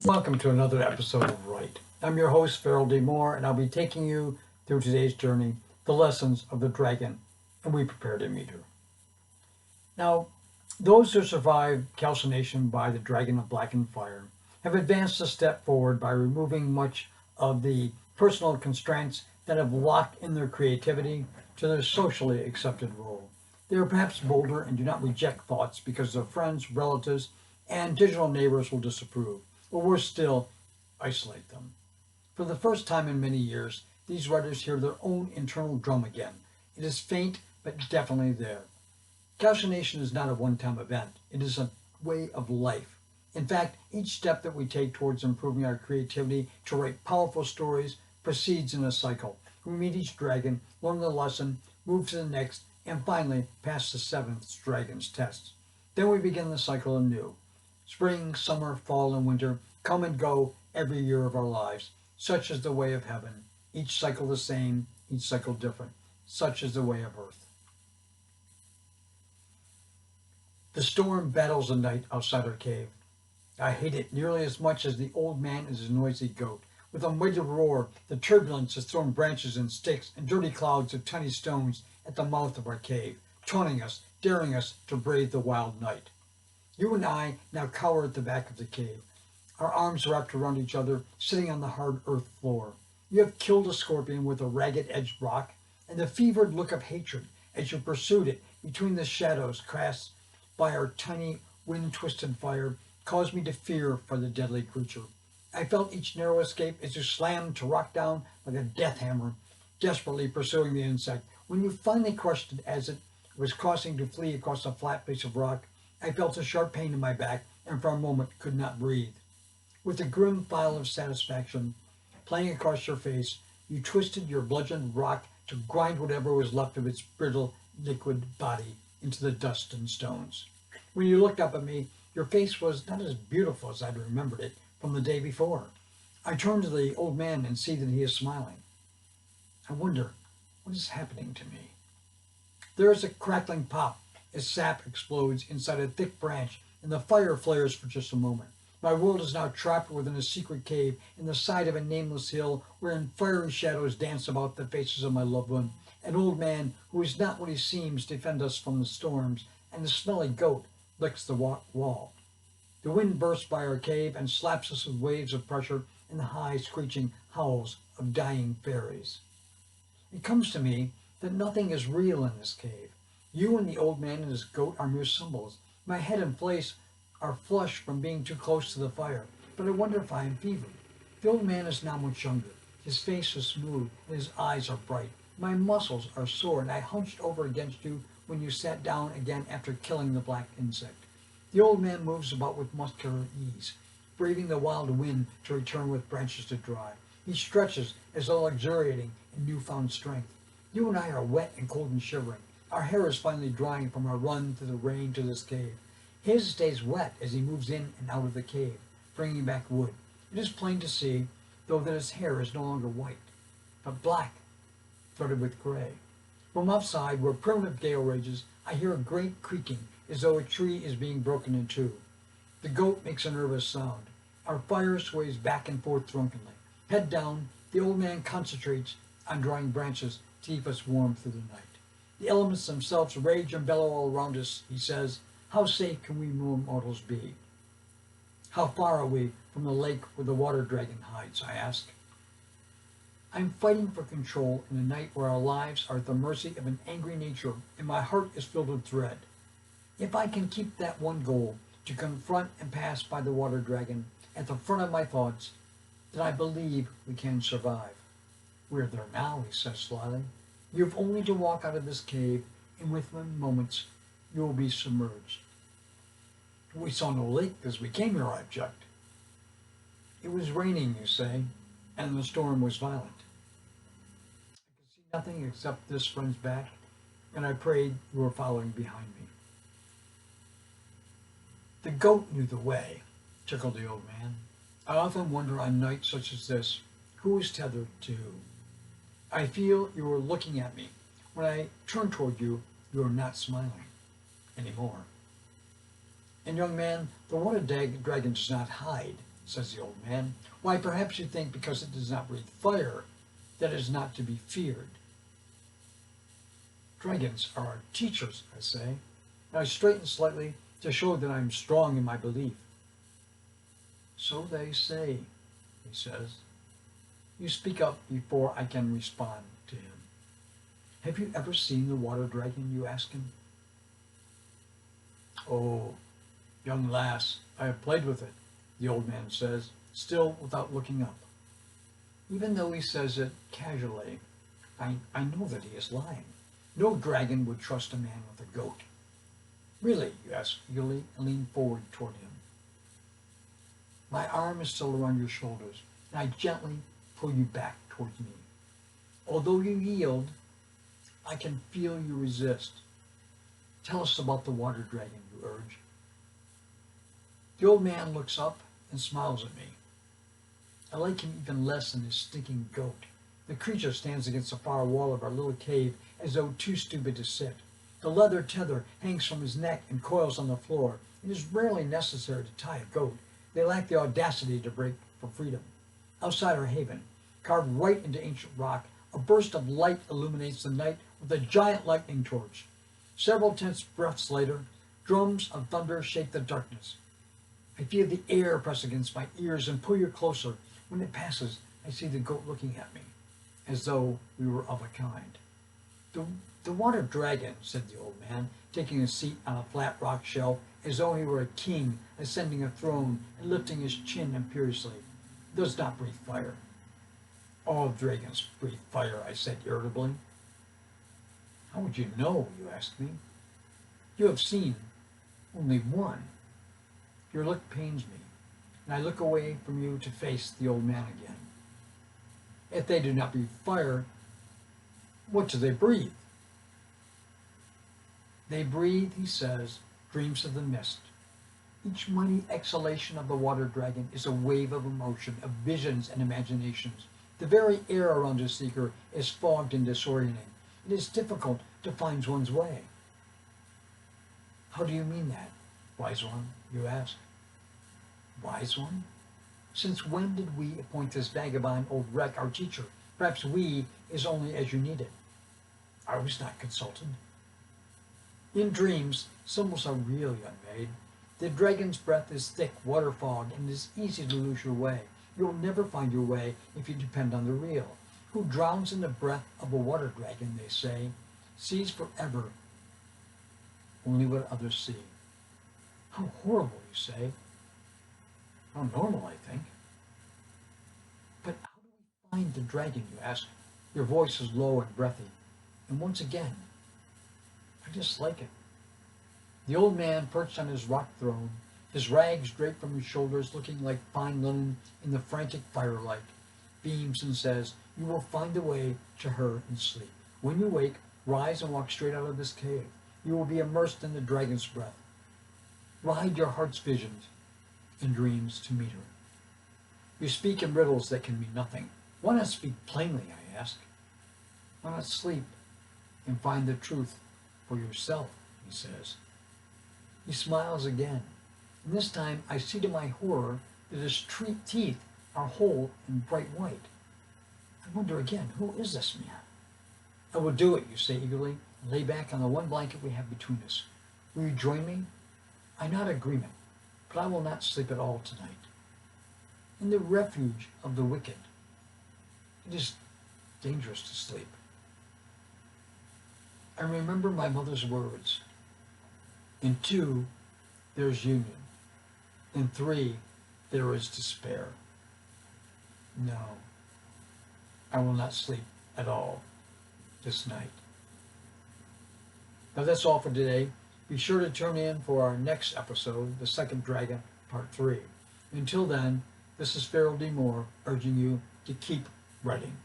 Welcome to another episode of Right. I'm your host, Farrell D. Moore, and I'll be taking you through today's journey, the lessons of the dragon, and we prepare to meet her. Now, those who survived calcination by the dragon of blackened fire have advanced a step forward by removing much of the personal constraints that have locked in their creativity to their socially accepted role. They are perhaps bolder and do not reject thoughts because their friends, relatives, and digital neighbors will disapprove, or worse still, isolate them. For the first time in many years, these writers hear their own internal drum again. It is faint, but definitely there. Calcination is not a one time event, it is a way of life. In fact, each step that we take towards improving our creativity to write powerful stories proceeds in a cycle. We meet each dragon, learn the lesson, move to the next, and finally pass the seventh dragon's test. Then we begin the cycle anew. Spring, summer, fall, and winter come and go every year of our lives. Such is the way of heaven. Each cycle the same, each cycle different. Such is the way of earth. The storm battles the night outside our cave. I hate it nearly as much as the old man and his noisy goat. With a mighty roar, the turbulence has thrown branches and sticks and dirty clouds of tiny stones at the mouth of our cave, taunting us, daring us to brave the wild night. You and I now cower at the back of the cave, our arms wrapped around each other, sitting on the hard earth floor. You have killed a scorpion with a ragged-edged rock, and the fevered look of hatred as you pursued it between the shadows cast by our tiny wind-twisted fire caused me to fear for the deadly creature. I felt each narrow escape as you slammed to rock down like a death hammer, desperately pursuing the insect. When you finally crushed it as it was crossing to flee across a flat piece of rock, I felt a sharp pain in my back and for a moment could not breathe. With a grim file of satisfaction playing across your face, you twisted your bludgeoned rock to grind whatever was left of its brittle, liquid body into the dust and stones. When you looked up at me, your face was not as beautiful as I'd remembered it from the day before. I turn to the old man and see that he is smiling. I wonder what is happening to me. There is a crackling pop as sap explodes inside a thick branch and the fire flares for just a moment. My world is now trapped within a secret cave in the side of a nameless hill wherein fiery shadows dance about the faces of my loved one. An old man who is not what he seems defend us from the storms, and the smelly goat licks the wall. The wind bursts by our cave and slaps us with waves of pressure and the high screeching howls of dying fairies. It comes to me that nothing is real in this cave. You and the old man and his goat are mere symbols. My head and face are flushed from being too close to the fire, but I wonder if I am fevered. The old man is now much younger. His face is smooth and his eyes are bright. My muscles are sore and I hunched over against you when you sat down again after killing the black insect. The old man moves about with muscular ease, braving the wild wind to return with branches to dry. He stretches as though luxuriating in newfound strength. You and I are wet and cold and shivering. Our hair is finally drying from our run through the rain to this cave. His stays wet as he moves in and out of the cave, bringing back wood. It is plain to see, though, that his hair is no longer white, but black, threaded with gray. From outside, where primitive gale rages, I hear a great creaking, as though a tree is being broken in two. The goat makes a nervous sound. Our fire sways back and forth drunkenly. Head down, the old man concentrates on drying branches to keep us warm through the night. The elements themselves rage and bellow all around us, he says. How safe can we mortals be? How far are we from the lake where the water dragon hides, I ask. I'm fighting for control in a night where our lives are at the mercy of an angry nature and my heart is filled with dread. If I can keep that one goal, to confront and pass by the water dragon, at the front of my thoughts, then I believe we can survive. We're there now, he says slyly. You have only to walk out of this cave, and within moments you will be submerged. We saw no lake as we came here, I object. It was raining, you say, and the storm was violent. I could see nothing except this friend's back, and I prayed you were following behind me. The goat knew the way, chuckled the old man. I often wonder on nights such as this, who is tethered to who. I feel you are looking at me. When I turn toward you, you are not smiling anymore. And young man, the water dragon does not hide. says the old man. Why, perhaps you think because it does not breathe fire, that it is not to be feared. Dragons are our teachers, I say. And I straighten slightly to show that I am strong in my belief. So they say, he says. You speak up before I can respond to him. Have you ever seen the water dragon, you ask him? Oh, young lass, I have played with it, the old man says, still without looking up. Even though he says it casually, I know that he is lying. No dragon would trust a man with a goat. Really, you ask eagerly and lean forward toward him. My arm is still around your shoulders, and I gently pull you back towards me. Although you yield, I can feel you resist. Tell us about the water dragon, you urge. The old man looks up and smiles at me. I like him even less than his stinking goat. The creature stands against the far wall of our little cave as though too stupid to sit. The leather tether hangs from his neck and coils on the floor. It is rarely necessary to tie a goat. They lack the audacity to break for freedom. Outside our haven, carved right into ancient rock, a burst of light illuminates the night with a giant lightning torch. Several tense breaths later, drums of thunder shake the darkness. I feel the air press against my ears and pull you closer. When it passes, I see the goat looking at me, as though we were of a kind. The water dragon, said the old man, taking a seat on a flat rock shelf, as though he were a king ascending a throne and lifting his chin imperiously, does not breathe fire. All dragons breathe fire, I said irritably. How would you know, you asked me? You have seen only one. Your look pains me, and I look away from you to face the old man again. If they do not breathe fire, what do they breathe? They breathe, he says, dreams of the mist. Each mighty exhalation of the water dragon is a wave of emotion, of visions and imaginations. The very air around a seeker is fogged and disorienting. It is difficult to find one's way. How do you mean that, wise one, you ask? Wise one? Since when did we appoint this vagabond old wreck our teacher? Perhaps we is only as you need it. I was not consulted. In dreams, symbols are real, young maid. The dragon's breath is thick water fog, and it is easy to lose your way. You'll never find your way if you depend on the real. Who drowns in the breath of a water dragon, they say, sees forever only what others see. How horrible, you say. How normal, I think. But how do we find the dragon, you ask? Your voice is low and breathy. And once again, I dislike it. The old man perched on his rock throne, his rags draped from his shoulders, looking like fine linen in the frantic firelight, beams and says, you will find a way to her in sleep. When you wake, rise and walk straight out of this cave. You will be immersed in the dragon's breath. Ride your heart's visions and dreams to meet her. You speak in riddles that can mean nothing. Why not speak plainly, I ask? Why not sleep and find the truth for yourself, he says. He smiles again, and this time I see to my horror that his teeth are whole and bright white. I wonder again, who is this man? I will do it, you say eagerly, and lay back on the one blanket we have between us. Will you join me? I nod agreement, but I will not sleep at all tonight. In the refuge of the wicked, it is dangerous to sleep. I remember my mother's words. In two, there's union. In three, there is despair. No, I will not sleep at all this night. Now that's all for today. Be sure to tune in for our next episode, The Second Dragon, Part 3. Until then, this is Farrell D. Moore urging you to keep writing.